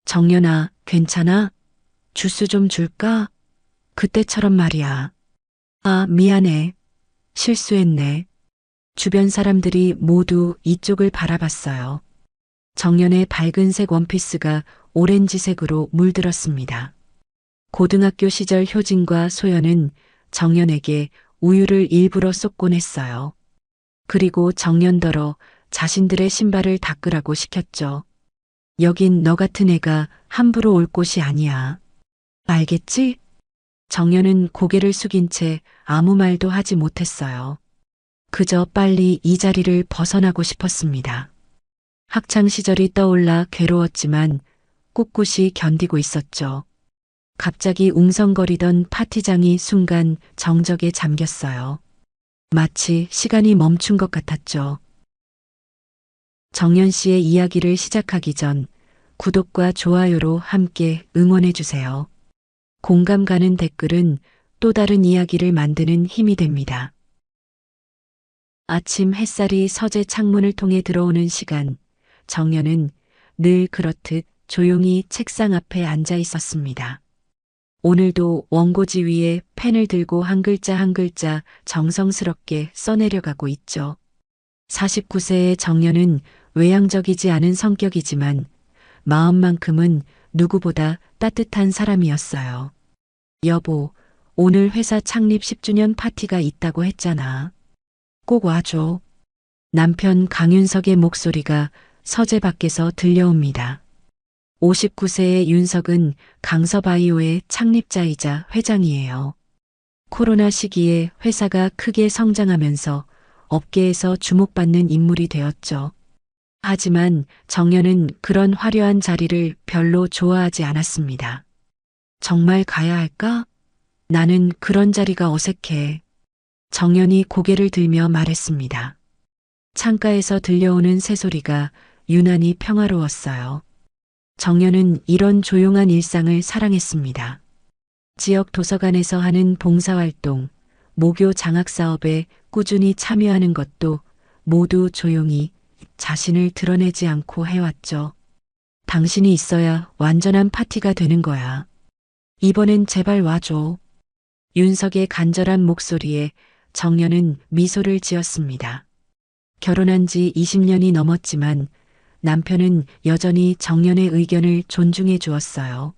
정연아, 괜찮아? 주스 좀 줄까? 그때처럼 말이야. 아, 미안해. 실수했네. 주변 사람들이 모두 이쪽을 바라봤어요. 정연의 밝은색 원피스가 오렌지색으로 물들었습니다. 고등학교 시절 효진과 소연은 정연에게 우유를 일부러 쏟곤 했어요. 그리고 정연더러 자신들의 신발을 닦으라고 시켰죠. 여긴 너 같은 애가 함부로 올 곳이 아니야. 알겠지? 정연은 고개를 숙인 채 아무 말도 하지 못했어요. 그저 빨리 이 자리를 벗어나고 싶었습니다. 학창 시절이 떠올라 괴로웠지만 꿋꿋이 견디고 있었죠. 갑자기 웅성거리던 파티장이 순간 정적에 잠겼어요. 마치 시간이 멈춘 것 같았죠. 정연 씨의 이야기를 시작하기 전 구독과 좋아요로 함께 응원해 주세요. 공감 가는 댓글은 또 다른 이야기를 만드는 힘이 됩니다. 아침 햇살이 서재 창문을 통해 들어오는 시간, 정연은 늘 그렇듯 조용히 책상 앞에 앉아 있었습니다. 오늘도 원고지 위에 펜을 들고 한 글자 한 글자 정성스럽게 써내려가고 있죠. 49세의 정연은 외향적이지 않은 성격이지만 마음만큼은 누구보다 따뜻한 사람이었어요. 여보, 오늘 회사 창립 10주년 파티가 있다고 했잖아. 꼭 와줘. 남편 강윤석의 목소리가 서재 밖에서 들려옵니다. 59세의 윤석은 강서바이오의 창립자이자 회장이에요. 코로나 시기에 회사가 크게 성장하면서 업계에서 주목받는 인물이 되었죠. 하지만 정연은 그런 화려한 자리를 별로 좋아하지 않았습니다. 정말 가야 할까? 나는 그런 자리가 어색해. 정연이 고개를 들며 말했습니다. 창가에서 들려오는 새소리가 유난히 평화로웠어요. 정연은 이런 조용한 일상을 사랑했습니다. 지역 도서관에서 하는 봉사활동, 모교 장학사업에 꾸준히 참여하는 것도 모두 조용히 자신을 드러내지 않고 해왔죠. 당신이 있어야 완전한 파티가 되는 거야. 이번엔 제발 와줘. 윤석의 간절한 목소리에 정연은 미소를 지었습니다. 결혼한 지 20년이 넘었지만 남편은 여전히 정연의 의견을 존중해 주었어요.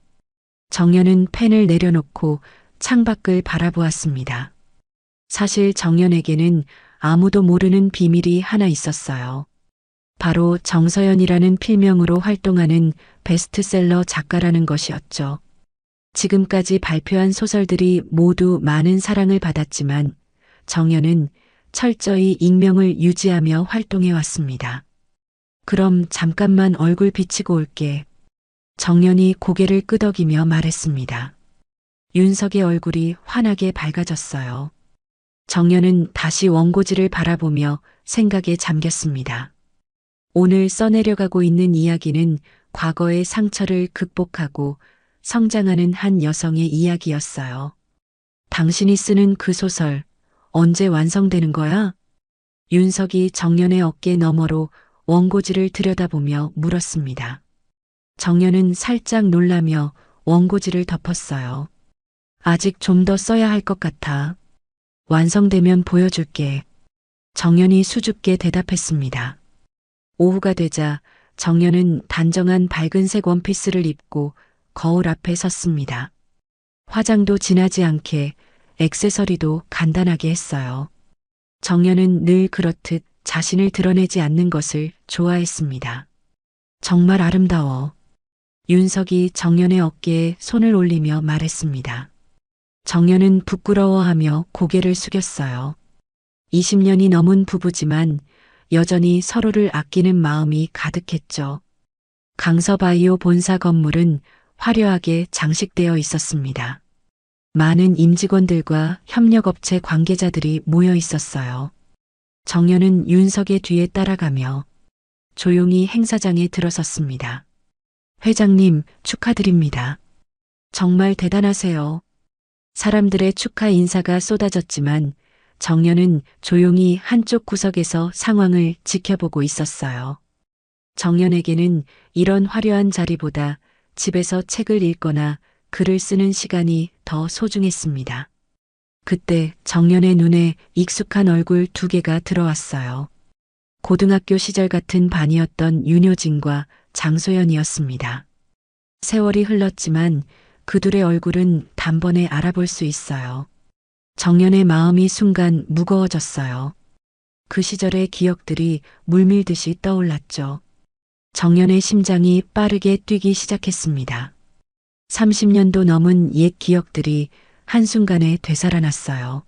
정연은 펜을 내려놓고 창밖을 바라보았습니다. 사실 정연에게는 아무도 모르는 비밀이 하나 있었어요. 바로 정서연이라는 필명으로 활동하는 베스트셀러 작가라는 것이었죠. 지금까지 발표한 소설들이 모두 많은 사랑을 받았지만 정연은 철저히 익명을 유지하며 활동해 왔습니다. 그럼 잠깐만 얼굴 비치고 올게. 정연이 고개를 끄덕이며 말했습니다. 윤석의 얼굴이 환하게 밝아졌어요. 정연은 다시 원고지를 바라보며 생각에 잠겼습니다. 오늘 써내려가고 있는 이야기는 과거의 상처를 극복하고 성장하는 한 여성의 이야기였어요. 당신이 쓰는 그 소설 언제 완성되는 거야? 윤석이 정연의 어깨 너머로 원고지를 들여다보며 물었습니다. 정연은 살짝 놀라며 원고지를 덮었어요. 아직 좀 더 써야 할 것 같아. 완성되면 보여줄게. 정연이 수줍게 대답했습니다. 오후가 되자 정연은 단정한 밝은색 원피스를 입고 거울 앞에 섰습니다. 화장도 진하지 않게 액세서리도 간단하게 했어요. 정연은 늘 그렇듯 자신을 드러내지 않는 것을 좋아했습니다. 정말 아름다워. 윤석이 정연의 어깨에 손을 올리며 말했습니다. 정연은 부끄러워하며 고개를 숙였어요. 20년이 넘은 부부지만 여전히 서로를 아끼는 마음이 가득했죠. 강서바이오 본사 건물은 화려하게 장식되어 있었습니다. 많은 임직원들과 협력업체 관계자들이 모여 있었어요. 정연은 윤석의 뒤에 따라가며 조용히 행사장에 들어섰습니다. 회장님, 축하드립니다. 정말 대단하세요. 사람들의 축하 인사가 쏟아졌지만 정연은 조용히 한쪽 구석에서 상황을 지켜보고 있었어요. 정연에게는 이런 화려한 자리보다 집에서 책을 읽거나 글을 쓰는 시간이 더 소중했습니다. 그때 정연의 눈에 익숙한 얼굴 두 개가 들어왔어요. 고등학교 시절 같은 반이었던 윤효진과 장소연이었습니다. 세월이 흘렀지만 그들의 얼굴은 단번에 알아볼 수 있어요. 정연의 마음이 순간 무거워졌어요. 그 시절의 기억들이 물밀듯이 떠올랐죠. 정연의 심장이 빠르게 뛰기 시작했습니다. 30년도 넘은 옛 기억들이 한순간에 되살아났어요.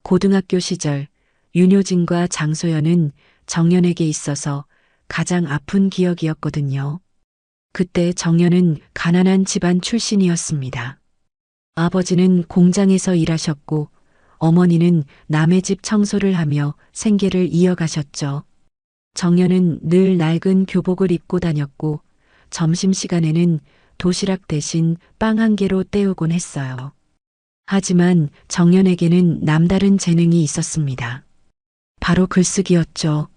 고등학교 시절 윤효진과 장소연은 정연에게 있어서 가장 아픈 기억이었거든요. 그때 정연은 가난한 집안 출신이었습니다. 아버지는 공장에서 일하셨고 어머니는 남의 집 청소를 하며 생계를 이어가셨죠. 정연은 늘 낡은 교복을 입고 다녔고 점심시간에는 도시락 대신 빵 한 개로 때우곤 했어요. 하지만 정연에게는 남다른 재능이 있었습니다. 바로 글쓰기였죠.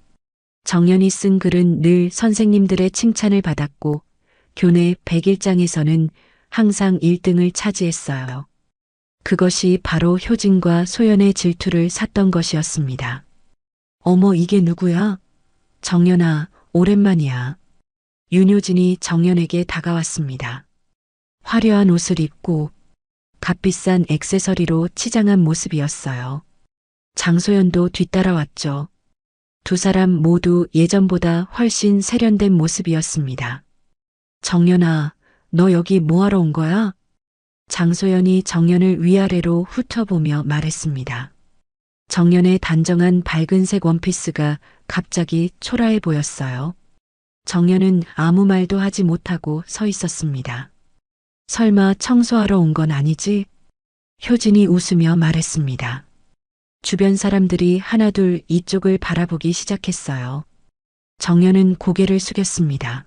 정연이 쓴 글은 늘 선생님들의 칭찬을 받았고 교내 100일장에서는 항상 1등을 차지했어요. 그것이 바로 효진과 소연의 질투를 샀던 것이었습니다. 어머, 이게 누구야? 정연아, 오랜만이야. 윤효진이 정연에게 다가왔습니다. 화려한 옷을 입고 값비싼 액세서리로 치장한 모습이었어요. 장소연도 뒤따라왔죠. 두 사람 모두 예전보다 훨씬 세련된 모습이었습니다. 정연아, 너 여기 뭐하러 온 거야? 장소연이 정연을 위아래로 훑어보며 말했습니다. 정연의 단정한 밝은색 원피스가 갑자기 초라해 보였어요. 정연은 아무 말도 하지 못하고 서 있었습니다. 설마 청소하러 온 건 아니지? 효진이 웃으며 말했습니다. 주변 사람들이 하나둘 이쪽을 바라보기 시작했어요. 정연은 고개를 숙였습니다.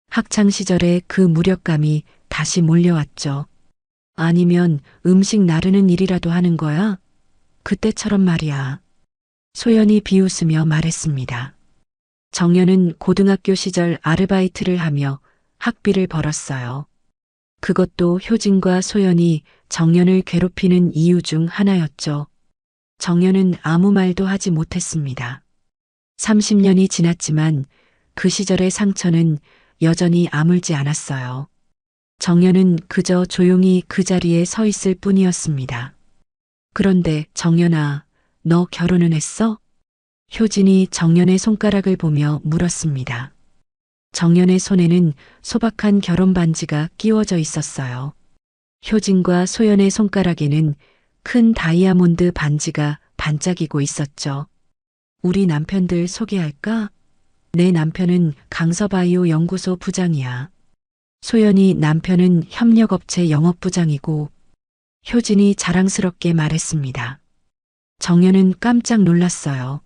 학창 시절의 그 무력감이 다시 몰려왔죠. 아니면 음식 나르는 일이라도 하는 거야? 그때처럼 말이야. 소연이 비웃으며 말했습니다. 정연은 고등학교 시절 아르바이트를 하며 학비를 벌었어요. 그것도 효진과 소연이 정연을 괴롭히는 이유 중 하나였죠. 정연은 아무 말도 하지 못했습니다. 30년이 지났지만 그 시절의 상처는 여전히 아물지 않았어요. 정연은 그저 조용히 그 자리에 서 있을 뿐이었습니다. 그런데 정연아, 너 결혼은 했어? 효진이 정연의 손가락을 보며 물었습니다. 정연의 손에는 소박한 결혼 반지가 끼워져 있었어요. 효진과 소연의 손가락에는 큰 다이아몬드 반지가 반짝이고 있었죠. 우리 남편들 소개할까? 내 남편은 강서바이오 연구소 부장이야. 소연이 남편은 협력업체 영업부장이고 효진이 자랑스럽게 말했습니다. 정연은 깜짝 놀랐어요.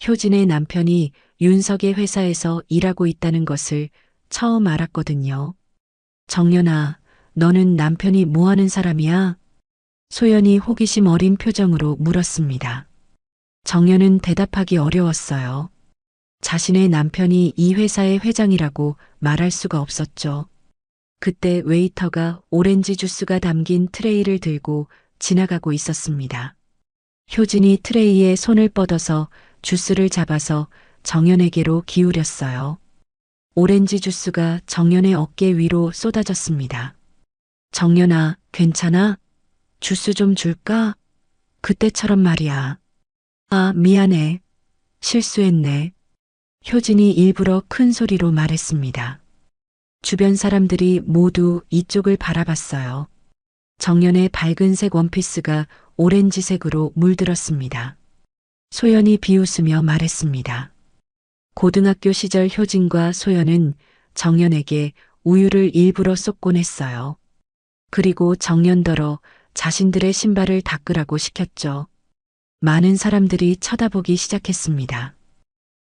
효진의 남편이 윤석의 회사에서 일하고 있다는 것을 처음 알았거든요. 정연아, 너는 남편이 뭐 하는 사람이야? 소연이 호기심 어린 표정으로 물었습니다. 정연은 대답하기 어려웠어요. 자신의 남편이 이 회사의 회장이라고 말할 수가 없었죠. 그때 웨이터가 오렌지 주스가 담긴 트레이를 들고 지나가고 있었습니다. 효진이 트레이에 손을 뻗어서 주스를 잡아서 정연에게로 기울였어요. 오렌지 주스가 정연의 어깨 위로 쏟아졌습니다. 정연아, 괜찮아? 주스 좀 줄까? 그때처럼 말이야. 아, 미안해. 실수했네. 효진이 일부러 큰 소리로 말했습니다. 주변 사람들이 모두 이쪽을 바라봤어요. 정연의 밝은색 원피스가 오렌지색으로 물들었습니다. 소연이 비웃으며 말했습니다. 고등학교 시절 효진과 소연은 정연에게 우유를 일부러 쏟곤 했어요. 그리고 정연더러 자신들의 신발을 닦으라고 시켰죠. 많은 사람들이 쳐다보기 시작했습니다.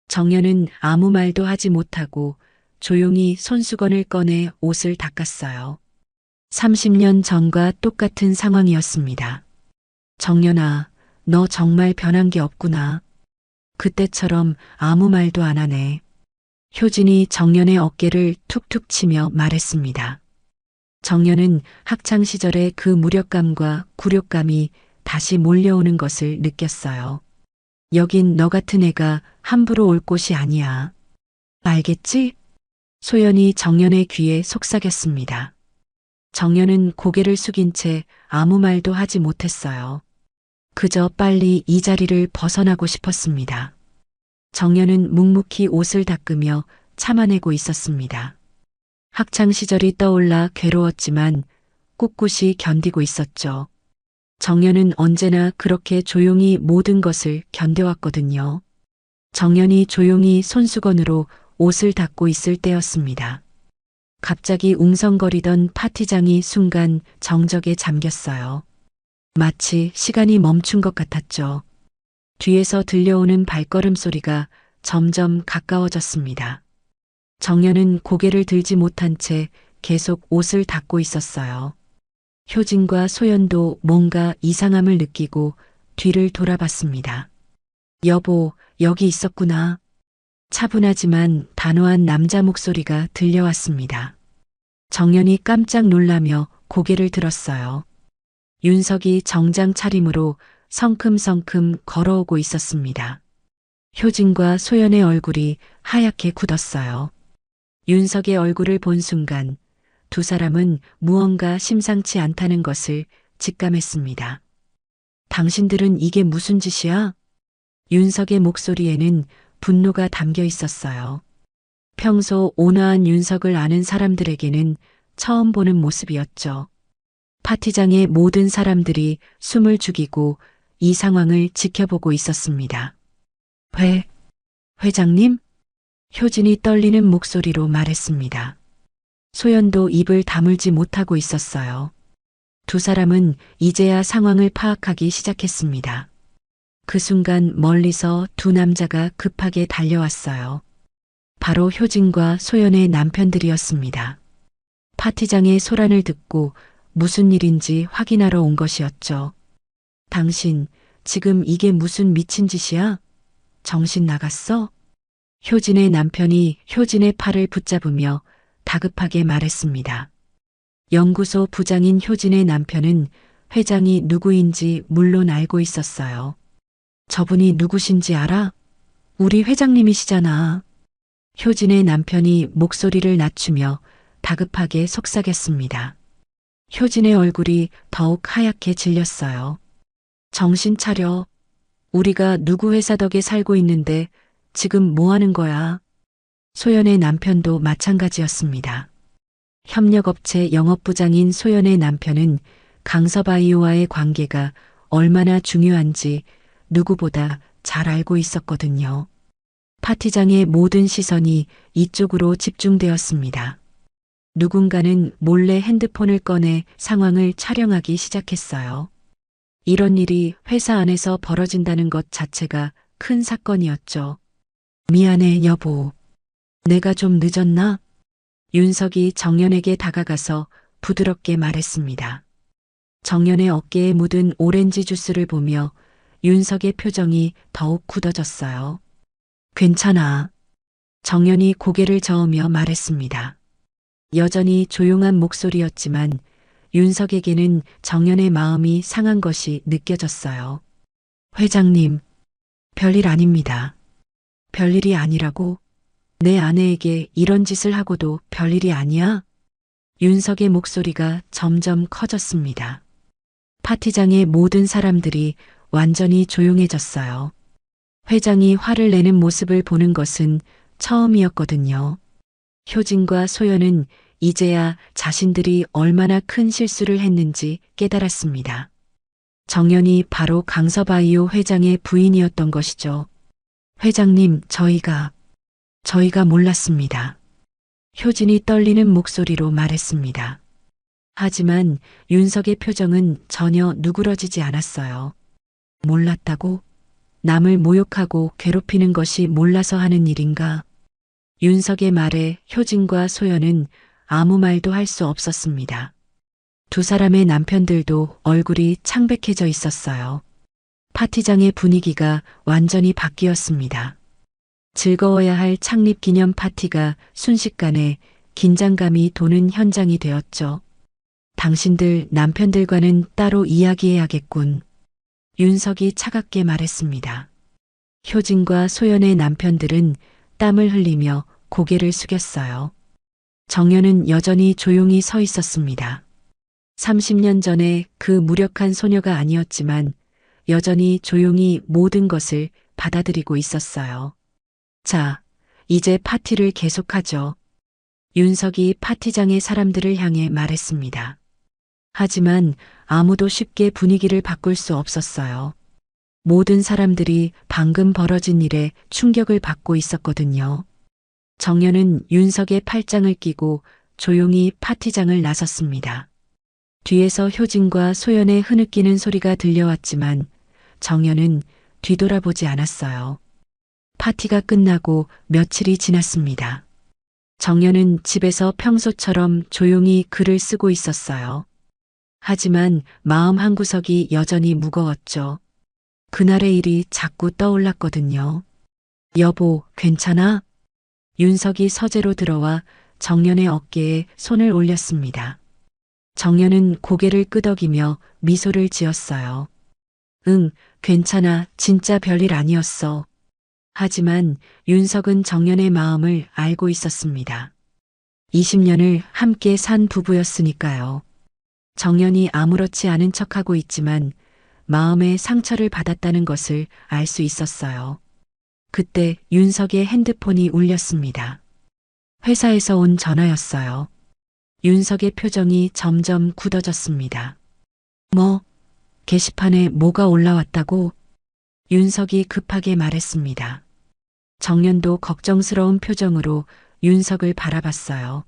정연은 아무 말도 하지 못하고 조용히 손수건을 꺼내 옷을 닦았어요. 30년 전과 똑같은 상황이었습니다. 정연아, 너 정말 변한 게 없구나. 그때처럼 아무 말도 안 하네. 효진이 정연의 어깨를 툭툭 치며 말했습니다. 정연은 학창 시절의 그 무력감과 굴욕감이 다시 몰려오는 것을 느꼈어요. 여긴 너 같은 애가 함부로 올 곳이 아니야. 알겠지? 소연이 정연의 귀에 속삭였습니다. 정연은 고개를 숙인 채 아무 말도 하지 못했어요. 그저 빨리 이 자리를 벗어나고 싶었습니다. 정연은 묵묵히 옷을 닦으며 참아내고 있었습니다. 학창 시절이 떠올라 괴로웠지만 꿋꿋이 견디고 있었죠. 정연은 언제나 그렇게 조용히 모든 것을 견뎌왔거든요. 정연이 조용히 손수건으로 옷을 닦고 있을 때였습니다. 갑자기 웅성거리던 파티장이 순간 정적에 잠겼어요. 마치 시간이 멈춘 것 같았죠. 뒤에서 들려오는 발걸음 소리가 점점 가까워졌습니다. 정연은 고개를 들지 못한 채 계속 옷을 닦고 있었어요. 효진과 소연도 뭔가 이상함을 느끼고 뒤를 돌아봤습니다. 여보, 여기 있었구나. 차분하지만 단호한 남자 목소리가 들려왔습니다. 정연이 깜짝 놀라며 고개를 들었어요. 윤석이 정장 차림으로 성큼성큼 걸어오고 있었습니다. 효진과 소연의 얼굴이 하얗게 굳었어요. 윤석의 얼굴을 본 순간 두 사람은 무언가 심상치 않다는 것을 직감했습니다. 당신들은 이게 무슨 짓이야? 윤석의 목소리에는 분노가 담겨 있었어요. 평소 온화한 윤석을 아는 사람들에게는 처음 보는 모습이었죠. 파티장의 모든 사람들이 숨을 죽이고 이 상황을 지켜보고 있었습니다. 회장님? 효진이 떨리는 목소리로 말했습니다. 소연도 입을 다물지 못하고 있었어요. 두 사람은 이제야 상황을 파악하기 시작했습니다. 그 순간 멀리서 두 남자가 급하게 달려왔어요. 바로 효진과 소연의 남편들이었습니다. 파티장의 소란을 듣고 무슨 일인지 확인하러 온 것이었죠. 당신, 지금 이게 무슨 미친 짓이야? 정신 나갔어? 효진의 남편이 효진의 팔을 붙잡으며 다급하게 말했습니다. 연구소 부장인 효진의 남편은 회장이 누구인지 물론 알고 있었어요. 저분이 누구신지 알아? 우리 회장님이시잖아. 효진의 남편이 목소리를 낮추며 다급하게 속삭였습니다. 효진의 얼굴이 더욱 하얗게 질렸어요. 정신 차려. 우리가 누구 회사 덕에 살고 있는데 지금 뭐 하는 거야? 소연의 남편도 마찬가지였습니다. 협력업체 영업부장인 소연의 남편은 강서바이오와의 관계가 얼마나 중요한지 누구보다 잘 알고 있었거든요. 파티장의 모든 시선이 이쪽으로 집중되었습니다. 누군가는 몰래 핸드폰을 꺼내 상황을 촬영하기 시작했어요. 이런 일이 회사 안에서 벌어진다는 것 자체가 큰 사건이었죠. 미안해, 여보. 내가 좀 늦었나? 윤석이 정연에게 다가가서 부드럽게 말했습니다. 정연의 어깨에 묻은 오렌지 주스를 보며 윤석의 표정이 더욱 굳어졌어요. 괜찮아. 정연이 고개를 저으며 말했습니다. 여전히 조용한 목소리였지만 윤석에게는 정연의 마음이 상한 것이 느껴졌어요. 회장님, 별일 아닙니다. 별일이 아니라고? 내 아내에게 이런 짓을 하고도 별일이 아니야? 윤석의 목소리가 점점 커졌습니다. 파티장의 모든 사람들이 완전히 조용해졌어요. 회장이 화를 내는 모습을 보는 것은 처음이었거든요. 효진과 소연은 이제야 자신들이 얼마나 큰 실수를 했는지 깨달았습니다. 정연이 바로 강서바이오 회장의 부인이었던 것이죠. 회장님, 저희가 몰랐습니다. 효진이 떨리는 목소리로 말했습니다. 하지만 윤석의 표정은 전혀 누그러지지 않았어요. 몰랐다고? 남을 모욕하고 괴롭히는 것이 몰라서 하는 일인가? 윤석의 말에 효진과 소연은 아무 말도 할 수 없었습니다. 두 사람의 남편들도 얼굴이 창백해져 있었어요. 파티장의 분위기가 완전히 바뀌었습니다. 즐거워야 할 창립 기념 파티가 순식간에 긴장감이 도는 현장이 되었죠. 당신들 남편들과는 따로 이야기해야겠군. 윤석이 차갑게 말했습니다. 효진과 소연의 남편들은 땀을 흘리며 고개를 숙였어요. 정연은 여전히 조용히 서 있었습니다. 30년 전에 그 무력한 소녀가 아니었지만 여전히 조용히 모든 것을 받아들이고 있었어요. 자, 이제 파티를 계속하죠. 윤석이 파티장의 사람들을 향해 말했습니다. 하지만 아무도 쉽게 분위기를 바꿀 수 없었어요. 모든 사람들이 방금 벌어진 일에 충격을 받고 있었거든요. 정연은 윤석의 팔짱을 끼고 조용히 파티장을 나섰습니다. 뒤에서 효진과 소연의 흐느끼는 소리가 들려왔지만 정연은 뒤돌아보지 않았어요. 파티가 끝나고 며칠이 지났습니다. 정연은 집에서 평소처럼 조용히 글을 쓰고 있었어요. 하지만 마음 한구석이 여전히 무거웠죠. 그날의 일이 자꾸 떠올랐거든요. 여보, 괜찮아? 윤석이 서재로 들어와 정연의 어깨에 손을 올렸습니다. 정연은 고개를 끄덕이며 미소를 지었어요. 응, 괜찮아. 진짜 별일 아니었어. 하지만 윤석은 정연의 마음을 알고 있었습니다. 20년을 함께 산 부부였으니까요. 정연이 아무렇지 않은 척하고 있지만 마음의 상처를 받았다는 것을 알 수 있었어요. 그때 윤석의 핸드폰이 울렸습니다. 회사에서 온 전화였어요. 윤석의 표정이 점점 굳어졌습니다. 뭐? 게시판에 뭐가 올라왔다고? 윤석이 급하게 말했습니다. 정연도 걱정스러운 표정으로 윤석을 바라봤어요.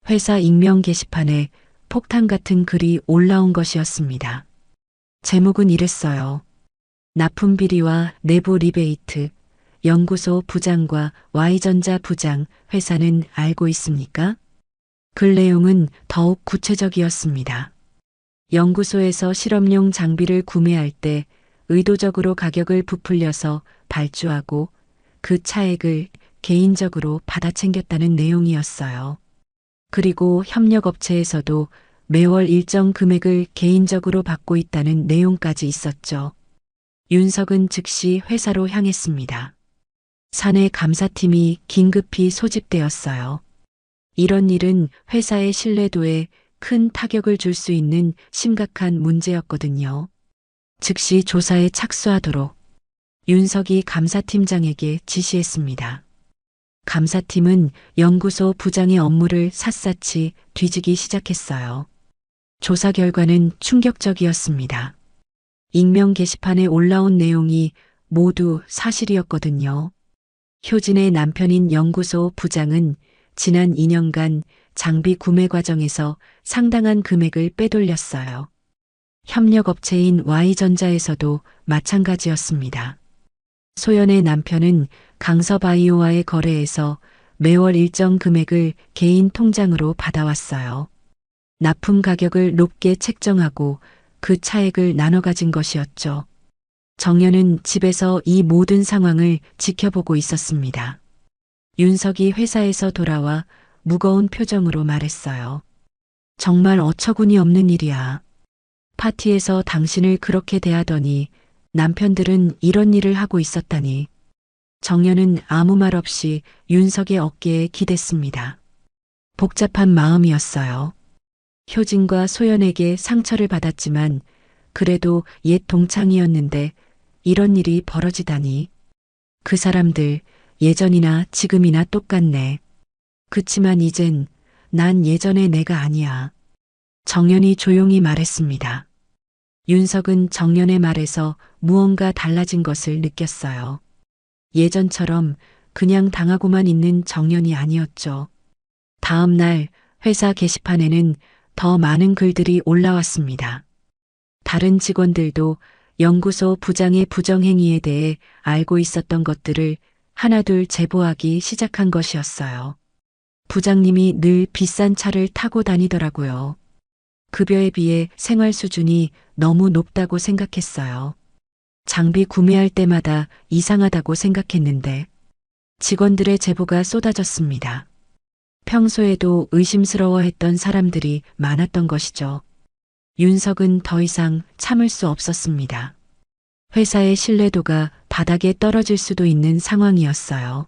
회사 익명 게시판에 폭탄 같은 글이 올라온 것이었습니다. 제목은 이랬어요. 납품 비리와 내부 리베이트, 연구소 부장과 Y전자 부장 회사는 알고 있습니까? 글 내용은 더욱 구체적이었습니다. 연구소에서 실험용 장비를 구매할 때 의도적으로 가격을 부풀려서 발주하고 그 차액을 개인적으로 받아 챙겼다는 내용이었어요. 그리고 협력업체에서도 매월 일정 금액을 개인적으로 받고 있다는 내용까지 있었죠. 윤석은 즉시 회사로 향했습니다. 사내 감사팀이 긴급히 소집되었어요. 이런 일은 회사의 신뢰도에 큰 타격을 줄 수 있는 심각한 문제였거든요. 즉시 조사에 착수하도록 윤석이 감사팀장에게 지시했습니다. 감사팀은 연구소 부장의 업무를 샅샅이 뒤지기 시작했어요. 조사 결과는 충격적이었습니다. 익명 게시판에 올라온 내용이 모두 사실이었거든요. 효진의 남편인 연구소 부장은 지난 2년간 장비 구매 과정에서 상당한 금액을 빼돌렸어요. 협력업체인 Y전자에서도 마찬가지였습니다. 소연의 남편은 강서바이오와의 거래에서 매월 일정 금액을 개인 통장으로 받아왔어요. 납품 가격을 높게 책정하고 그 차액을 나눠 가진 것이었죠. 정연은 집에서 이 모든 상황을 지켜보고 있었습니다. 윤석이 회사에서 돌아와 무거운 표정으로 말했어요. 정말 어처구니 없는 일이야. 파티에서 당신을 그렇게 대하더니 남편들은 이런 일을 하고 있었다니. 정연은 아무 말 없이 윤석의 어깨에 기댔습니다. 복잡한 마음이었어요. 효진과 소연에게 상처를 받았지만 그래도 옛 동창이었는데 이런 일이 벌어지다니. 그 사람들 예전이나 지금이나 똑같네. 그치만 이젠 난 예전의 내가 아니야. 정연이 조용히 말했습니다. 윤석은 정연의 말에서 무언가 달라진 것을 느꼈어요. 예전처럼 그냥 당하고만 있는 정연이 아니었죠. 다음 날 회사 게시판에는 더 많은 글들이 올라왔습니다. 다른 직원들도 연구소 부장의 부정행위에 대해 알고 있었던 것들을 하나둘 제보하기 시작한 것이었어요. 부장님이 늘 비싼 차를 타고 다니더라고요. 급여에 비해 생활 수준이 너무 높다고 생각했어요. 장비 구매할 때마다 이상하다고 생각했는데 직원들의 제보가 쏟아졌습니다. 평소에도 의심스러워했던 사람들이 많았던 것이죠. 윤석은 더 이상 참을 수 없었습니다. 회사의 신뢰도가 바닥에 떨어질 수도 있는 상황이었어요.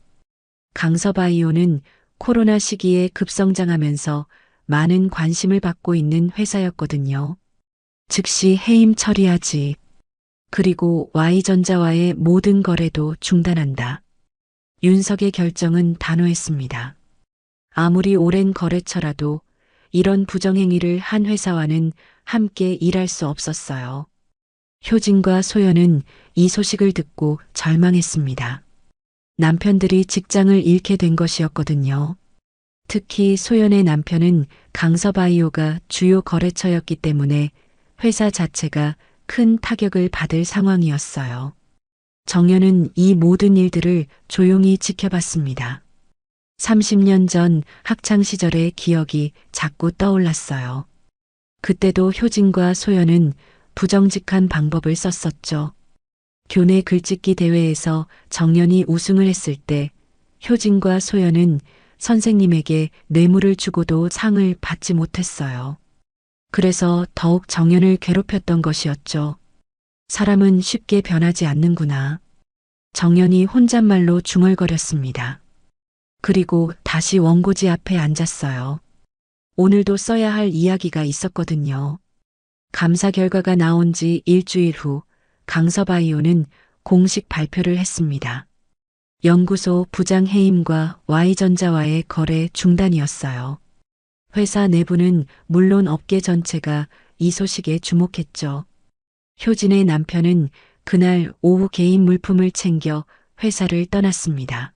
강서바이오는 코로나 시기에 급성장하면서 많은 관심을 받고 있는 회사였거든요. 즉시 해임 처리하지. 그리고 Y전자와의 모든 거래도 중단한다. 윤석의 결정은 단호했습니다. 아무리 오랜 거래처라도 이런 부정행위를 한 회사와는 함께 일할 수 없었어요. 효진과 소연은 이 소식을 듣고 절망했습니다. 남편들이 직장을 잃게 된 것이었거든요. 특히 소연의 남편은 강서바이오가 주요 거래처였기 때문에 회사 자체가 큰 타격을 받을 상황이었어요. 정연은 이 모든 일들을 조용히 지켜봤습니다. 30년 전 학창시절의 기억이 자꾸 떠올랐어요. 그때도 효진과 소연은 부정직한 방법을 썼었죠. 교내 글짓기 대회에서 정연이 우승을 했을 때 효진과 소연은 선생님에게 뇌물을 주고도 상을 받지 못했어요. 그래서 더욱 정연을 괴롭혔던 것이었죠. 사람은 쉽게 변하지 않는구나. 정연이 혼잣말로 중얼거렸습니다. 그리고 다시 원고지 앞에 앉았어요. 오늘도 써야 할 이야기가 있었거든요. 감사 결과가 나온 지 일주일 후 강서바이오는 공식 발표를 했습니다. 연구소 부장 해임과 Y전자와의 거래 중단이었어요. 회사 내부는 물론 업계 전체가 이 소식에 주목했죠. 효진의 남편은 그날 오후 개인 물품을 챙겨 회사를 떠났습니다.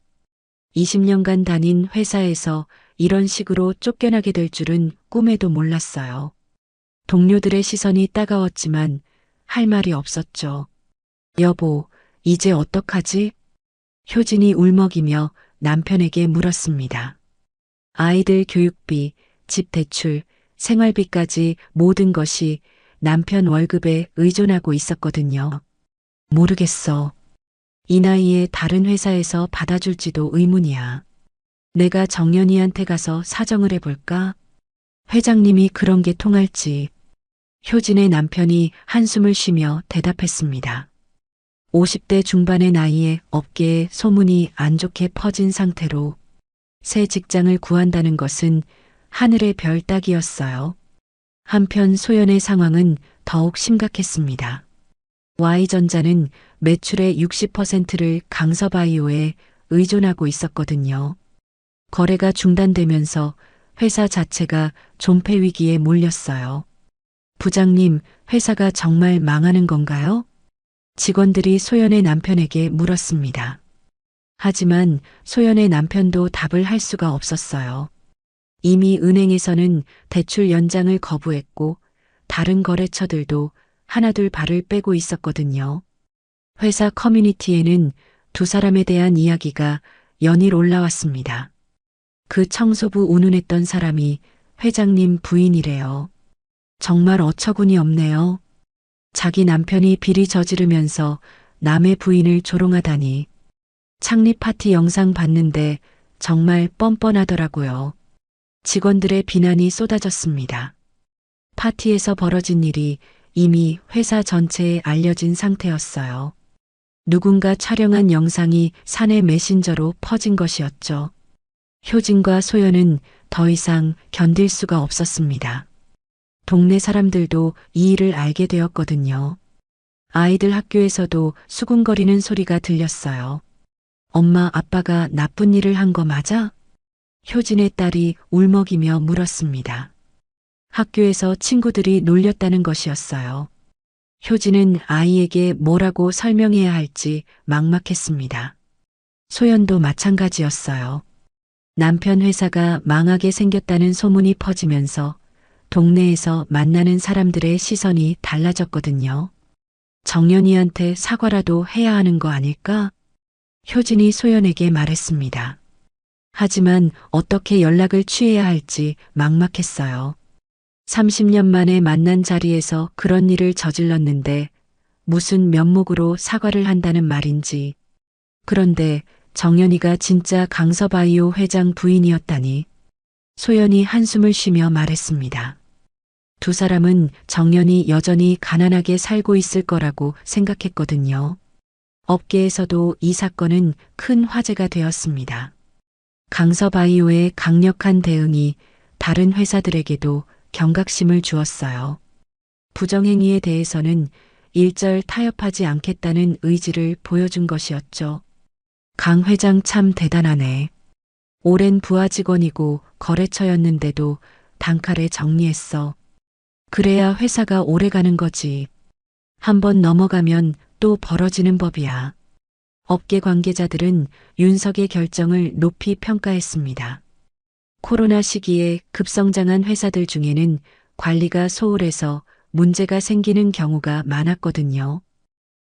20년간 다닌 회사에서 이런 식으로 쫓겨나게 될 줄은 꿈에도 몰랐어요. 동료들의 시선이 따가웠지만 할 말이 없었죠. 여보, 이제 어떡하지? 효진이 울먹이며 남편에게 물었습니다. 아이들 교육비, 집 대출, 생활비까지 모든 것이 남편 월급에 의존하고 있었거든요. 모르겠어. 이 나이에 다른 회사에서 받아줄지도 의문이야. 내가 정연이한테 가서 사정을 해볼까? 회장님이 그런 게 통할지. 효진의 남편이 한숨을 쉬며 대답했습니다. 50대 중반의 나이에 업계에 소문이 안 좋게 퍼진 상태로 새 직장을 구한다는 것은 하늘의 별 따기였어요. 한편 소연의 상황은 더욱 심각했습니다. Y전자는 매출의 60%를 강서바이오에 의존하고 있었거든요. 거래가 중단되면서 회사 자체가 존폐 위기에 몰렸어요. 부장님, 회사가 정말 망하는 건가요? 직원들이 소연의 남편에게 물었습니다. 하지만 소연의 남편도 답을 할 수가 없었어요. 이미 은행에서는 대출 연장을 거부했고 다른 거래처들도 하나둘 발을 빼고 있었거든요. 회사 커뮤니티에는 두 사람에 대한 이야기가 연일 올라왔습니다. 그 청소부 운운했던 사람이 회장님 부인이래요. 정말 어처구니 없네요. 자기 남편이 비리 저지르면서 남의 부인을 조롱하다니. 창립 파티 영상 봤는데 정말 뻔뻔하더라고요. 직원들의 비난이 쏟아졌습니다. 파티에서 벌어진 일이 이미 회사 전체에 알려진 상태였어요. 누군가 촬영한 영상이 사내 메신저로 퍼진 것이었죠. 효진과 소연은 더 이상 견딜 수가 없었습니다. 동네 사람들도 이 일을 알게 되었거든요. 아이들 학교에서도 수군거리는 소리가 들렸어요. 엄마, 아빠가 나쁜 일을 한 거 맞아? 효진의 딸이 울먹이며 물었습니다. 학교에서 친구들이 놀렸다는 것이었어요. 효진은 아이에게 뭐라고 설명해야 할지 막막했습니다. 소연도 마찬가지였어요. 남편 회사가 망하게 생겼다는 소문이 퍼지면서 동네에서 만나는 사람들의 시선이 달라졌거든요. 정연이한테 사과라도 해야 하는 거 아닐까? 효진이 소연에게 말했습니다. 하지만 어떻게 연락을 취해야 할지 막막했어요. 30년 만에 만난 자리에서 그런 일을 저질렀는데 무슨 면목으로 사과를 한다는 말인지. 그런데 정연이가 진짜 강서바이오 회장 부인이었다니. 소연이 한숨을 쉬며 말했습니다. 두 사람은 정연이 여전히 가난하게 살고 있을 거라고 생각했거든요. 업계에서도 이 사건은 큰 화제가 되었습니다. 강서바이오의 강력한 대응이 다른 회사들에게도 경각심을 주었어요. 부정행위에 대해서는 일절 타협하지 않겠다는 의지를 보여준 것이었죠. 강 회장 참 대단하네. 오랜 부하 직원이고 거래처였는데도 단칼에 정리했어. 그래야 회사가 오래 가는 거지. 한번 넘어가면 또 벌어지는 법이야. 업계 관계자들은 윤석의 결정을 높이 평가했습니다. 코로나 시기에 급성장한 회사들 중에는 관리가 소홀해서 문제가 생기는 경우가 많았거든요.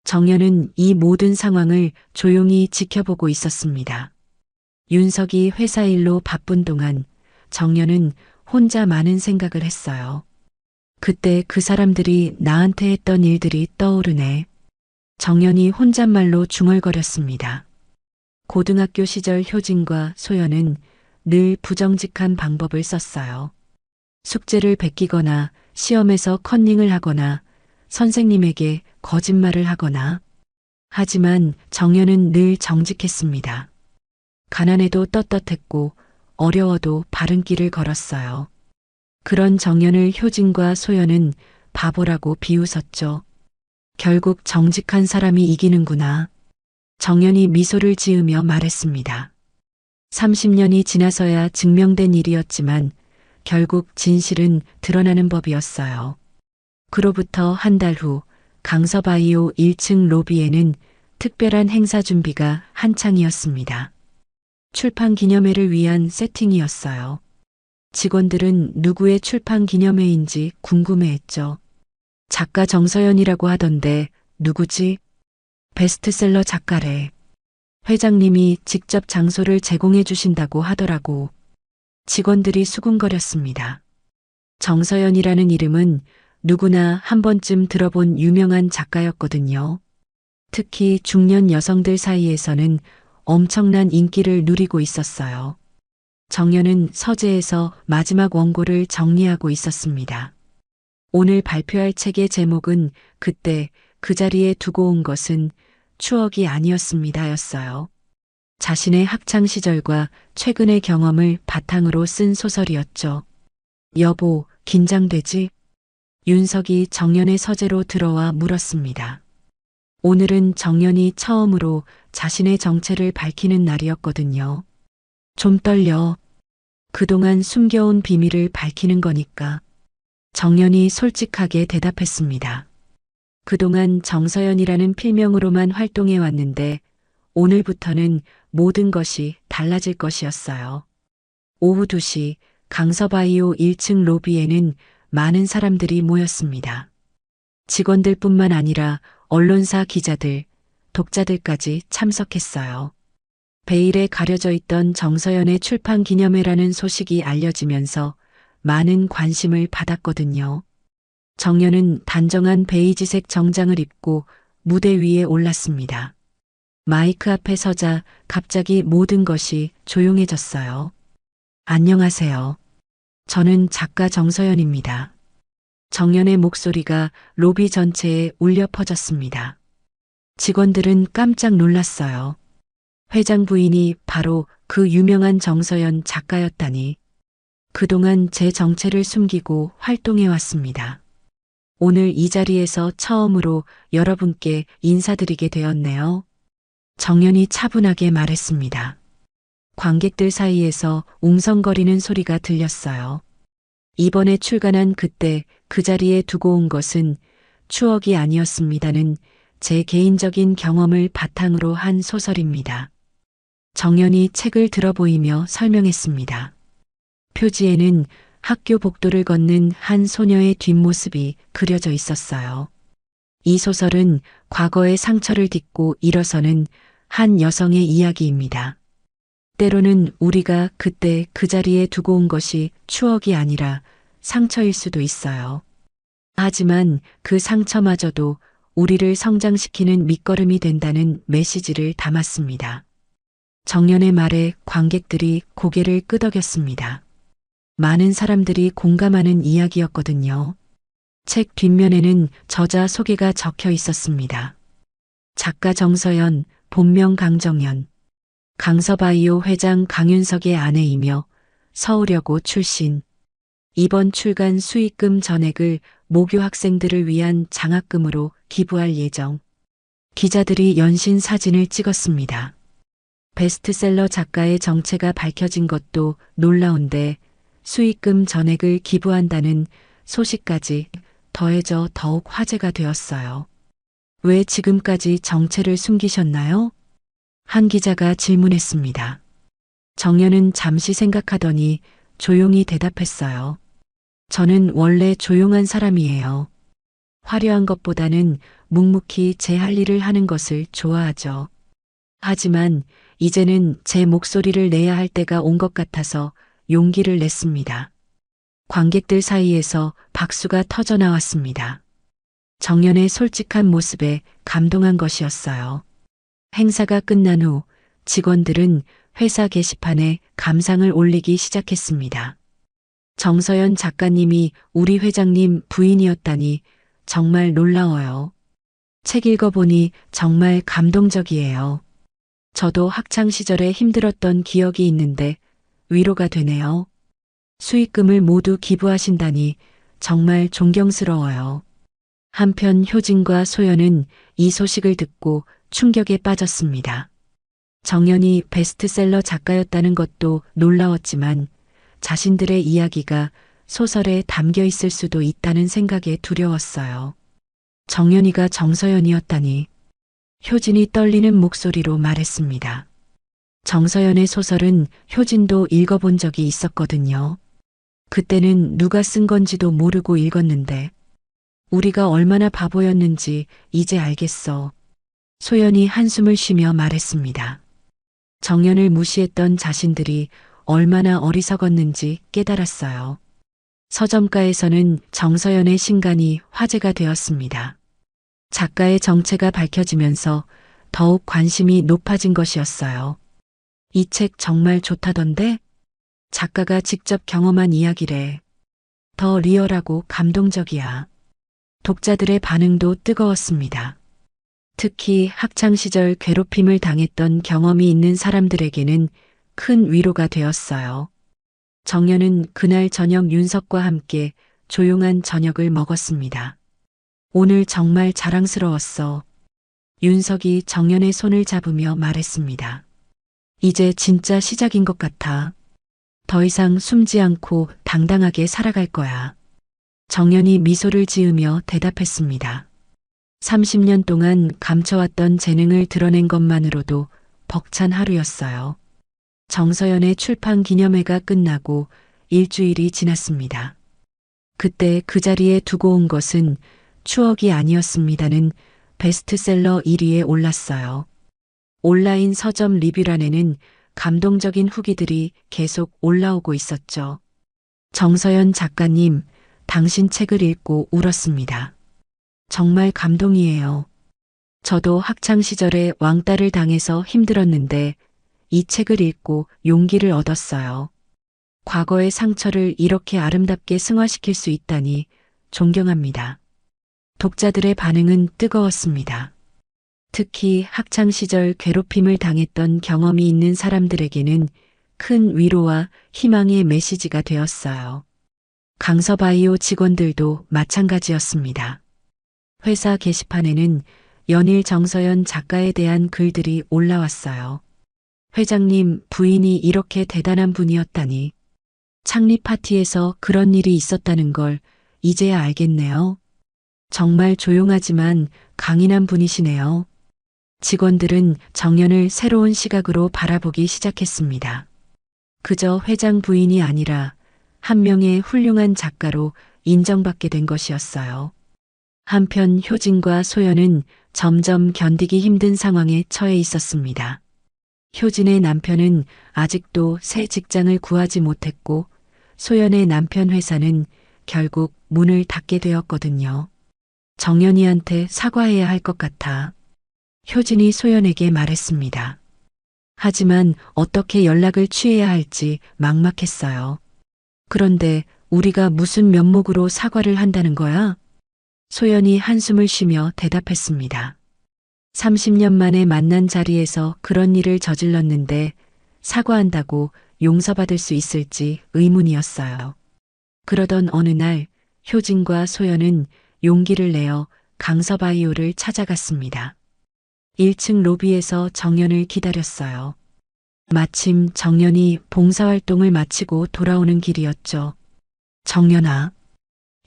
정연은 이 모든 상황을 조용히 지켜보고 있었습니다. 윤석이 회사 일로 바쁜 동안 정연은 혼자 많은 생각을 했어요. 그때 그 사람들이 나한테 했던 일들이 떠오르네. 정연이 혼잣말로 중얼거렸습니다. 고등학교 시절 효진과 소연은 늘 부정직한 방법을 썼어요. 숙제를 베끼거나 시험에서 컨닝을 하거나 선생님에게 거짓말을 하거나. 하지만 정연은 늘 정직했습니다. 가난해도 떳떳했고 어려워도 바른 길을 걸었어요. 그런 정연을 효진과 소연은 바보라고 비웃었죠. 결국 정직한 사람이 이기는구나. 정연이 미소를 지으며 말했습니다. 30년이 지나서야 증명된 일이었지만 결국 진실은 드러나는 법이었어요. 그로부터 한 달 후 강서바이오 1층 로비에는 특별한 행사 준비가 한창이었습니다. 출판 기념회를 위한 세팅이었어요. 직원들은 누구의 출판 기념회인지 궁금해했죠. 작가 정서연이라고 하던데 누구지? 베스트셀러 작가래. 회장님이 직접 장소를 제공해 주신다고 하더라고. 직원들이 수군거렸습니다. 정서연이라는 이름은 누구나 한 번쯤 들어본 유명한 작가였거든요. 특히 중년 여성들 사이에서는 엄청난 인기를 누리고 있었어요. 정연은 서재에서 마지막 원고를 정리하고 있었습니다. 오늘 발표할 책의 제목은 그때 그 자리에 두고 온 것은 추억이 아니었습니다였어요. 자신의 학창 시절과 최근의 경험을 바탕으로 쓴 소설이었죠. 여보, 긴장되지? 윤석이 정연의 서재로 들어와 물었습니다. 오늘은 정연이 처음으로 자신의 정체를 밝히는 날이었거든요. 좀 떨려. 그동안 숨겨온 비밀을 밝히는 거니까. 정연이 솔직하게 대답했습니다. 그동안 정서연이라는 필명으로만 활동해 왔는데 오늘부터는 모든 것이 달라질 것이었어요. 오후 2시 강서바이오 1층 로비에는 많은 사람들이 모였습니다. 직원들뿐만 아니라 언론사 기자들, 독자들까지 참석했어요. 베일에 가려져 있던 정서연의 출판 기념회라는 소식이 알려지면서 많은 관심을 받았거든요. 정연은 단정한 베이지색 정장을 입고 무대 위에 올랐습니다. 마이크 앞에 서자 갑자기 모든 것이 조용해졌어요. 안녕하세요. 저는 작가 정서연입니다. 정연의 목소리가 로비 전체에 울려 퍼졌습니다. 직원들은 깜짝 놀랐어요. 회장 부인이 바로 그 유명한 정서연 작가였다니. 그동안 제 정체를 숨기고 활동해 왔습니다. 오늘 이 자리에서 처음으로 여러분께 인사드리게 되었네요. 정연이 차분하게 말했습니다. 관객들 사이에서 웅성거리는 소리가 들렸어요. 이번에 출간한 그때 그 자리에 두고 온 것은 추억이 아니었습니다는 제 개인적인 경험을 바탕으로 한 소설입니다. 정연이 책을 들어보이며 설명했습니다. 표지에는 학교 복도를 걷는 한 소녀의 뒷모습이 그려져 있었어요. 이 소설은 과거의 상처를 딛고 일어서는 한 여성의 이야기입니다. 때로는 우리가 그때 그 자리에 두고 온 것이 추억이 아니라 상처일 수도 있어요. 하지만 그 상처마저도 우리를 성장시키는 밑거름이 된다는 메시지를 담았습니다. 정연의 말에 관객들이 고개를 끄덕였습니다. 많은 사람들이 공감하는 이야기였거든요. 책 뒷면에는 저자 소개가 적혀 있었습니다. 작가 정서연, 본명 강정연, 강서바이오 회장 강윤석의 아내이며 서울여고 출신. 이번 출간 수익금 전액을 모교 학생들을 위한 장학금으로 기부할 예정. 기자들이 연신 사진을 찍었습니다. 베스트셀러 작가의 정체가 밝혀진 것도 놀라운데 수익금 전액을 기부한다는 소식까지 더해져 더욱 화제가 되었어요. 왜 지금까지 정체를 숨기셨나요? 한 기자가 질문했습니다. 정연은 잠시 생각하더니 조용히 대답했어요. 저는 원래 조용한 사람이에요. 화려한 것보다는 묵묵히 제 할 일을 하는 것을 좋아하죠. 하지만 이제는 제 목소리를 내야 할 때가 온 것 같아서 용기를 냈습니다. 관객들 사이에서 박수가 터져 나왔습니다. 정연의 솔직한 모습에 감동한 것이었어요. 행사가 끝난 후 직원들은 회사 게시판에 감상을 올리기 시작했습니다. 정서연 작가님이 우리 회장님 부인이었다니 정말 놀라워요. 책 읽어보니 정말 감동적이에요. 저도 학창 시절에 힘들었던 기억이 있는데 위로가 되네요. 수익금을 모두 기부하신다니 정말 존경스러워요. 한편 효진과 소연은 이 소식을 듣고 충격에 빠졌습니다. 정연이 베스트셀러 작가였다는 것도 놀라웠지만 자신들의 이야기가 소설에 담겨 있을 수도 있다는 생각에 두려웠어요. 정연이가 정서연이었다니. 효진이 떨리는 목소리로 말했습니다. 정서연의 소설은 효진도 읽어본 적이 있었거든요. 그때는 누가 쓴 건지도 모르고 읽었는데 우리가 얼마나 바보였는지 이제 알겠어. 소연이 한숨을 쉬며 말했습니다. 정연을 무시했던 자신들이 얼마나 어리석었는지 깨달았어요. 서점가에서는 정서연의 신간이 화제가 되었습니다. 작가의 정체가 밝혀지면서 더욱 관심이 높아진 것이었어요. 이 책 정말 좋다던데? 작가가 직접 경험한 이야기래. 더 리얼하고 감동적이야. 독자들의 반응도 뜨거웠습니다. 특히 학창시절 괴롭힘을 당했던 경험이 있는 사람들에게는 큰 위로가 되었어요. 정연은 그날 저녁 윤석과 함께 조용한 저녁을 먹었습니다. 오늘 정말 자랑스러웠어. 윤석이 정연의 손을 잡으며 말했습니다. 이제 진짜 시작인 것 같아. 더 이상 숨지 않고 당당하게 살아갈 거야. 정연이 미소를 지으며 대답했습니다. 30년 동안 감춰왔던 재능을 드러낸 것만으로도 벅찬 하루였어요. 정서연의 출판 기념회가 끝나고 일주일이 지났습니다. 그때 그 자리에 두고 온 것은 추억이 아니었습니다는 베스트셀러 1위에 올랐어요. 온라인 서점 리뷰란에는 감동적인 후기들이 계속 올라오고 있었죠. 정서연 작가님, 당신 책을 읽고 울었습니다. 정말 감동이에요. 저도 학창 시절에 왕따를 당해서 힘들었는데 이 책을 읽고 용기를 얻었어요. 과거의 상처를 이렇게 아름답게 승화시킬 수 있다니 존경합니다. 독자들의 반응은 뜨거웠습니다. 특히 학창 시절 괴롭힘을 당했던 경험이 있는 사람들에게는 큰 위로와 희망의 메시지가 되었어요. 강서바이오 직원들도 마찬가지였습니다. 회사 게시판에는 연일 정서연 작가에 대한 글들이 올라왔어요. 회장님 부인이 이렇게 대단한 분이었다니. 창립 파티에서 그런 일이 있었다는 걸 이제야 알겠네요. 정말 조용하지만 강인한 분이시네요. 직원들은 정연을 새로운 시각으로 바라보기 시작했습니다. 그저 회장 부인이 아니라 한 명의 훌륭한 작가로 인정받게 된 것이었어요. 한편 효진과 소연은 점점 견디기 힘든 상황에 처해 있었습니다. 효진의 남편은 아직도 새 직장을 구하지 못했고 소연의 남편 회사는 결국 문을 닫게 되었거든요. 정연이한테 사과해야 할 것 같아. 효진이 소연에게 말했습니다. 하지만 어떻게 연락을 취해야 할지 막막했어요. 그런데 우리가 무슨 면목으로 사과를 한다는 거야? 소연이 한숨을 쉬며 대답했습니다. 30년 만에 만난 자리에서 그런 일을 저질렀는데 사과한다고 용서받을 수 있을지 의문이었어요. 그러던 어느 날 효진과 소연은 용기를 내어 강서바이오를 찾아갔습니다. 1층 로비에서 정연을 기다렸어요. 마침 정연이 봉사활동을 마치고 돌아오는 길이었죠. 정연아.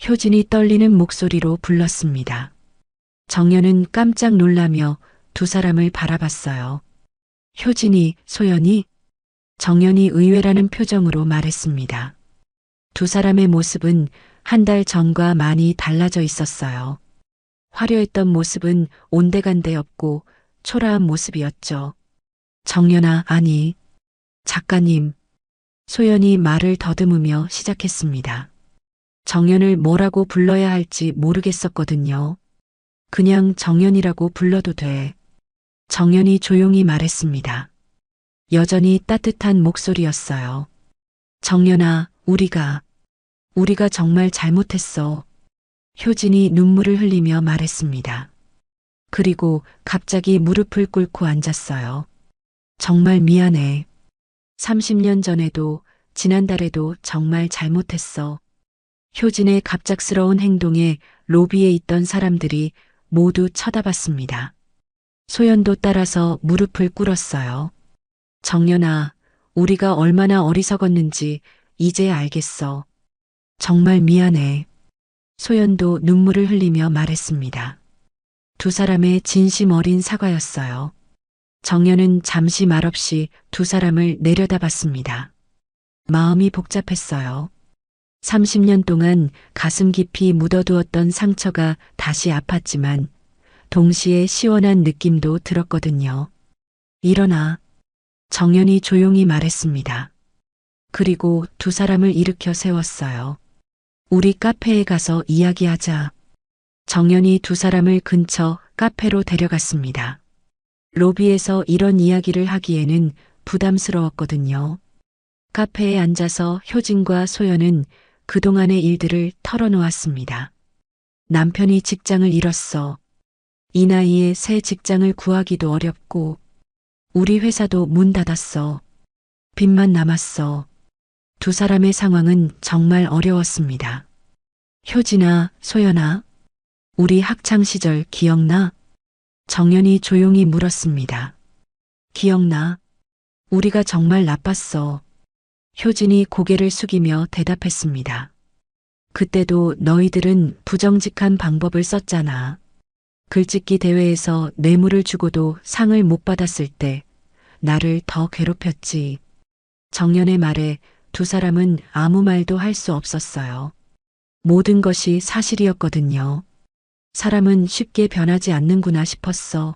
효진이 떨리는 목소리로 불렀습니다. 정연은 깜짝 놀라며 두 사람을 바라봤어요. 효진이, 소연이? 정연이 의외라는 표정으로 말했습니다. 두 사람의 모습은 한 달 전과 많이 달라져 있었어요. 화려했던 모습은 온데간데 없고 초라한 모습이었죠. 정연아, 아니. 작가님. 소연이 말을 더듬으며 시작했습니다. 정연을 뭐라고 불러야 할지 모르겠었거든요. 그냥 정연이라고 불러도 돼. 정연이 조용히 말했습니다. 여전히 따뜻한 목소리였어요. 정연아, 우리가 정말 잘못했어. 효진이 눈물을 흘리며 말했습니다. 그리고 갑자기 무릎을 꿇고 앉았어요. 정말 미안해. 30년 전에도 지난달에도 정말 잘못했어. 효진의 갑작스러운 행동에 로비에 있던 사람들이 모두 쳐다봤습니다. 소연도 따라서 무릎을 꿇었어요. 정연아, 우리가 얼마나 어리석었는지 이제 알겠어. 정말 미안해. 소연도 눈물을 흘리며 말했습니다. 두 사람의 진심 어린 사과였어요. 정연은 잠시 말없이 두 사람을 내려다봤습니다. 마음이 복잡했어요. 30년 동안 가슴 깊이 묻어두었던 상처가 다시 아팠지만 동시에 시원한 느낌도 들었거든요. 일어나. 정연이 조용히 말했습니다. 그리고 두 사람을 일으켜 세웠어요. 우리 카페에 가서 이야기하자. 정연이 두 사람을 근처 카페로 데려갔습니다. 로비에서 이런 이야기를 하기에는 부담스러웠거든요. 카페에 앉아서 효진과 소연은 그동안의 일들을 털어놓았습니다. 남편이 직장을 잃었어. 이 나이에 새 직장을 구하기도 어렵고 우리 회사도 문 닫았어. 빚만 남았어. 두 사람의 상황은 정말 어려웠습니다. 효진아, 소연아, 우리 학창 시절 기억나? 정연이 조용히 물었습니다. 기억나. 우리가 정말 나빴어. 효진이 고개를 숙이며 대답했습니다. 그때도 너희들은 부정직한 방법을 썼잖아. 글짓기 대회에서 뇌물을 주고도 상을 못 받았을 때 나를 더 괴롭혔지. 정연의 말에 두 사람은 아무 말도 할 수 없었어요. 모든 것이 사실이었거든요. 사람은 쉽게 변하지 않는구나 싶었어.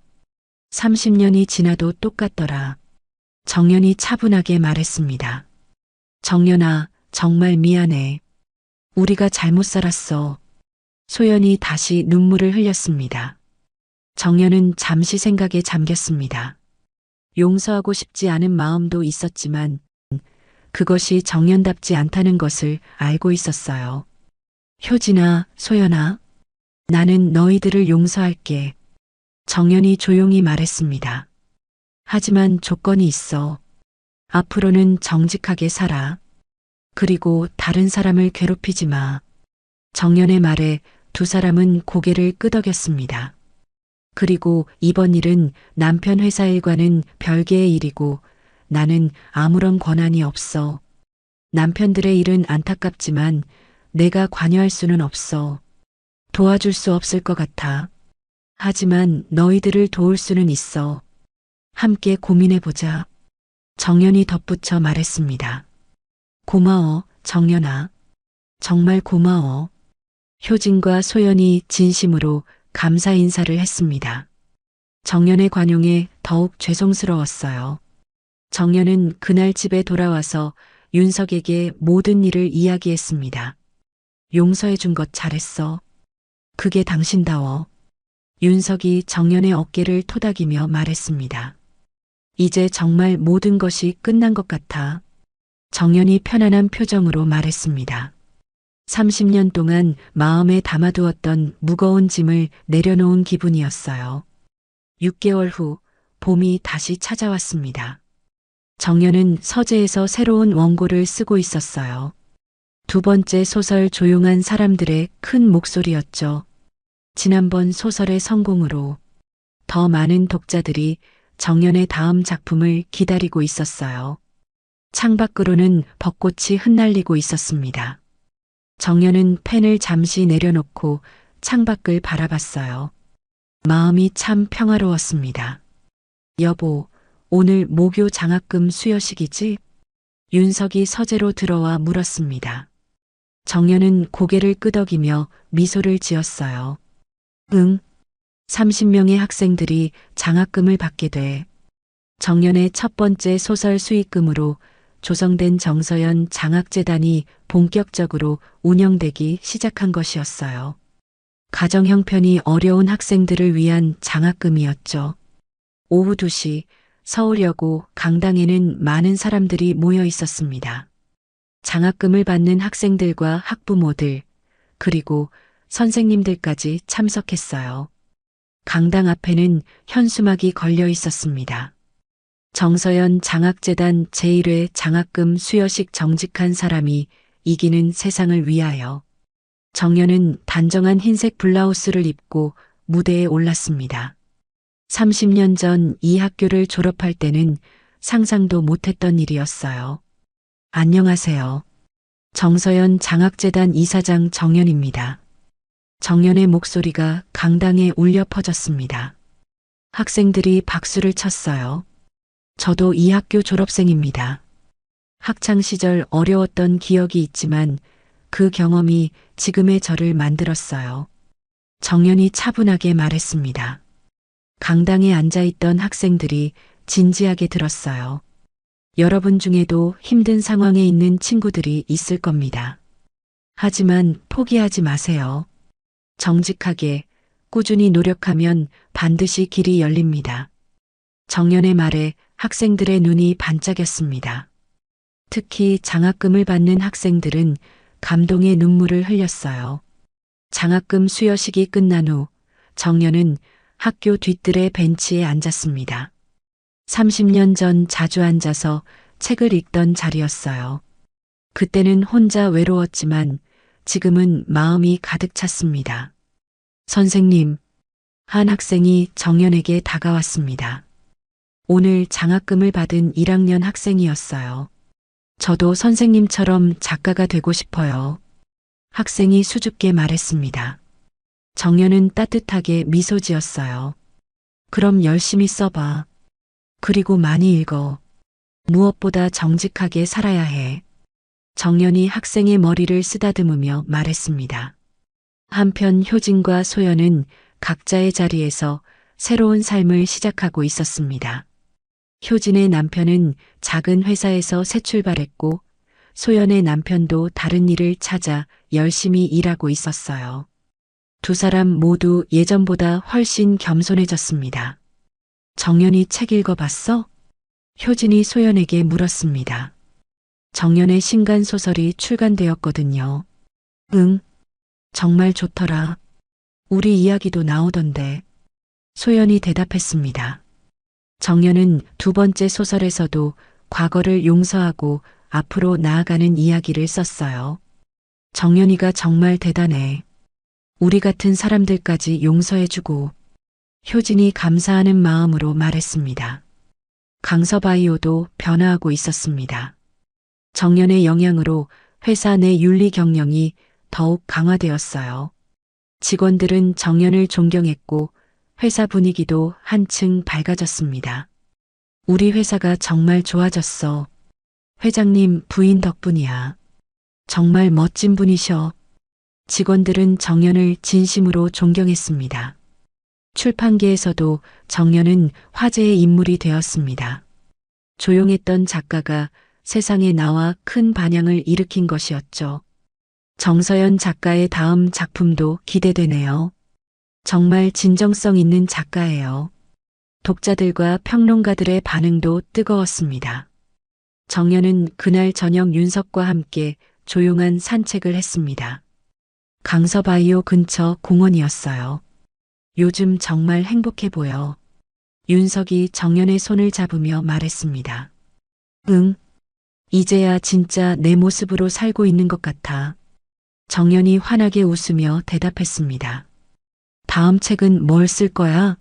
30년이 지나도 똑같더라. 정연이 차분하게 말했습니다. 정연아, 정말 미안해. 우리가 잘못 살았어. 소연이 다시 눈물을 흘렸습니다. 정연은 잠시 생각에 잠겼습니다. 용서하고 싶지 않은 마음도 있었지만 그것이 정연답지 않다는 것을 알고 있었어요. 효진아, 소연아, 나는 너희들을 용서할게. 정연이 조용히 말했습니다. 하지만 조건이 있어. 앞으로는 정직하게 살아. 그리고 다른 사람을 괴롭히지 마. 정연의 말에 두 사람은 고개를 끄덕였습니다. 그리고 이번 일은 남편 회사 일과는 별개의 일이고 나는 아무런 권한이 없어. 남편들의 일은 안타깝지만 내가 관여할 수는 없어. 도와줄 수 없을 것 같아. 하지만 너희들을 도울 수는 있어. 함께 고민해보자. 정연이 덧붙여 말했습니다. 고마워, 정연아. 정말 고마워. 효진과 소연이 진심으로 감사 인사를 했습니다. 정연의 관용에 더욱 죄송스러웠어요. 정연은 그날 집에 돌아와서 윤석에게 모든 일을 이야기했습니다. 용서해 준 것 잘했어. 그게 당신다워. 윤석이 정연의 어깨를 토닥이며 말했습니다. 이제 정말 모든 것이 끝난 것 같아. 정연이 편안한 표정으로 말했습니다. 30년 동안 마음에 담아두었던 무거운 짐을 내려놓은 기분이었어요. 6개월 후 봄이 다시 찾아왔습니다. 정연은 서재에서 새로운 원고를 쓰고 있었어요. 두 번째 소설 조용한 사람들의 큰 목소리였죠. 지난번 소설의 성공으로 더 많은 독자들이 정연의 다음 작품을 기다리고 있었어요. 창밖으로는 벚꽃이 흩날리고 있었습니다. 정연은 펜을 잠시 내려놓고 창밖을 바라봤어요. 마음이 참 평화로웠습니다. 여보, 오늘 모교 장학금 수여식이지? 윤석이 서재로 들어와 물었습니다. 정연은 고개를 끄덕이며 미소를 지었어요. 응. 30명의 학생들이 장학금을 받게 돼. 정연의 첫 번째 소설 수익금으로 조성된 정서연 장학재단이 본격적으로 운영되기 시작한 것이었어요. 가정 형편이 어려운 학생들을 위한 장학금이었죠. 오후 2시 서울여고 강당에는 많은 사람들이 모여 있었습니다. 장학금을 받는 학생들과 학부모들, 그리고 선생님들까지 참석했어요. 강당 앞에는 현수막이 걸려 있었습니다. 정서연 장학재단 제1회 장학금 수여식 정직한 사람이 이기는 세상을 위하여. 정연은 단정한 흰색 블라우스를 입고 무대에 올랐습니다. 30년 전 이 학교를 졸업할 때는 상상도 못했던 일이었어요. 안녕하세요. 정서연 장학재단 이사장 정연입니다. 정연의 목소리가 강당에 울려 퍼졌습니다. 학생들이 박수를 쳤어요. 저도 이 학교 졸업생입니다. 학창시절 어려웠던 기억이 있지만 그 경험이 지금의 저를 만들었어요. 정연이 차분하게 말했습니다. 강당에 앉아있던 학생들이 진지하게 들었어요. 여러분 중에도 힘든 상황에 있는 친구들이 있을 겁니다. 하지만 포기하지 마세요. 정직하게, 꾸준히 노력하면 반드시 길이 열립니다. 정연의 말에 학생들의 눈이 반짝였습니다. 특히 장학금을 받는 학생들은 감동의 눈물을 흘렸어요. 장학금 수여식이 끝난 후 정연은 학교 뒤뜰의 벤치에 앉았습니다. 30년 전 자주 앉아서 책을 읽던 자리였어요. 그때는 혼자 외로웠지만 지금은 마음이 가득 찼습니다. 선생님, 한 학생이 정연에게 다가왔습니다. 오늘 장학금을 받은 1학년 학생이었어요. 저도 선생님처럼 작가가 되고 싶어요. 학생이 수줍게 말했습니다. 정연은 따뜻하게 미소 지었어요. 그럼 열심히 써봐. 그리고 많이 읽어. 무엇보다 정직하게 살아야 해. 정연이 학생의 머리를 쓰다듬으며 말했습니다. 한편 효진과 소연은 각자의 자리에서 새로운 삶을 시작하고 있었습니다. 효진의 남편은 작은 회사에서 새 출발했고 소연의 남편도 다른 일을 찾아 열심히 일하고 있었어요. 두 사람 모두 예전보다 훨씬 겸손해졌습니다. 정연이 책 읽어봤어? 효진이 소연에게 물었습니다. 정연의 신간 소설이 출간되었거든요. 응, 정말 좋더라. 우리 이야기도 나오던데. 소연이 대답했습니다. 정연은 두 번째 소설에서도 과거를 용서하고 앞으로 나아가는 이야기를 썼어요. 정연이가 정말 대단해. 우리 같은 사람들까지 용서해주고. 효진이 감사하는 마음으로 말했습니다. 강서바이오도 변화하고 있었습니다. 정연의 영향으로 회사 내 윤리 경영이 더욱 강화되었어요. 직원들은 정연을 존경했고 회사 분위기도 한층 밝아졌습니다. 우리 회사가 정말 좋아졌어. 회장님 부인 덕분이야. 정말 멋진 분이셔. 직원들은 정연을 진심으로 존경했습니다. 출판계에서도 정연은 화제의 인물이 되었습니다. 조용했던 작가가 세상에 나와 큰 반향을 일으킨 것이었죠. 정서연 작가의 다음 작품도 기대되네요. 정말 진정성 있는 작가예요. 독자들과 평론가들의 반응도 뜨거웠습니다. 정연은 그날 저녁 윤석과 함께 조용한 산책을 했습니다. 강서바이오 근처 공원이었어요. 요즘 정말 행복해 보여. 윤석이 정연의 손을 잡으며 말했습니다. 응. 이제야 진짜 내 모습으로 살고 있는 것 같아. 정연이 환하게 웃으며 대답했습니다. 다음 책은 뭘 쓸 거야?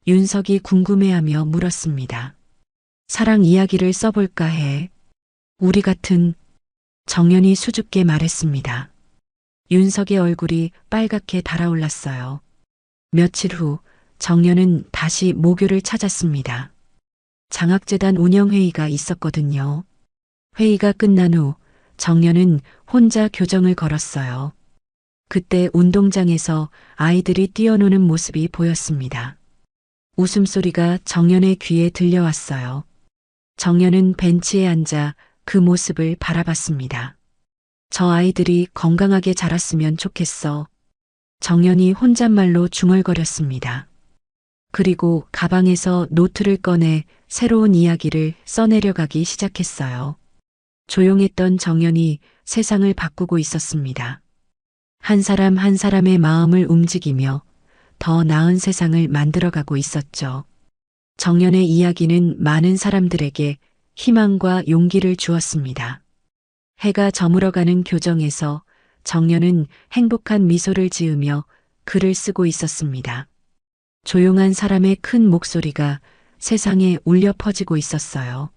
윤석이 궁금해하며 물었습니다. 사랑 이야기를 써볼까 해. 우리 같은 정연이 수줍게 말했습니다. 윤석의 얼굴이 빨갛게 달아올랐어요. 며칠 후 정연은 다시 모교를 찾았습니다. 장학재단 운영회의가 있었거든요. 회의가 끝난 후 정연은 혼자 교정을 걸었어요. 그때 운동장에서 아이들이 뛰어노는 모습이 보였습니다. 웃음소리가 정연의 귀에 들려왔어요. 정연은 벤치에 앉아 그 모습을 바라봤습니다. 저 아이들이 건강하게 자랐으면 좋겠어. 정연이 혼잣말로 중얼거렸습니다. 그리고 가방에서 노트를 꺼내 새로운 이야기를 써내려가기 시작했어요. 조용했던 정연이 세상을 바꾸고 있었습니다. 한 사람 한 사람의 마음을 움직이며 더 나은 세상을 만들어가고 있었죠. 정연의 이야기는 많은 사람들에게 희망과 용기를 주었습니다. 해가 저물어가는 교정에서 정연은 행복한 미소를 지으며 글을 쓰고 있었습니다. 조용한 사람의 큰 목소리가 세상에 울려 퍼지고 있었어요.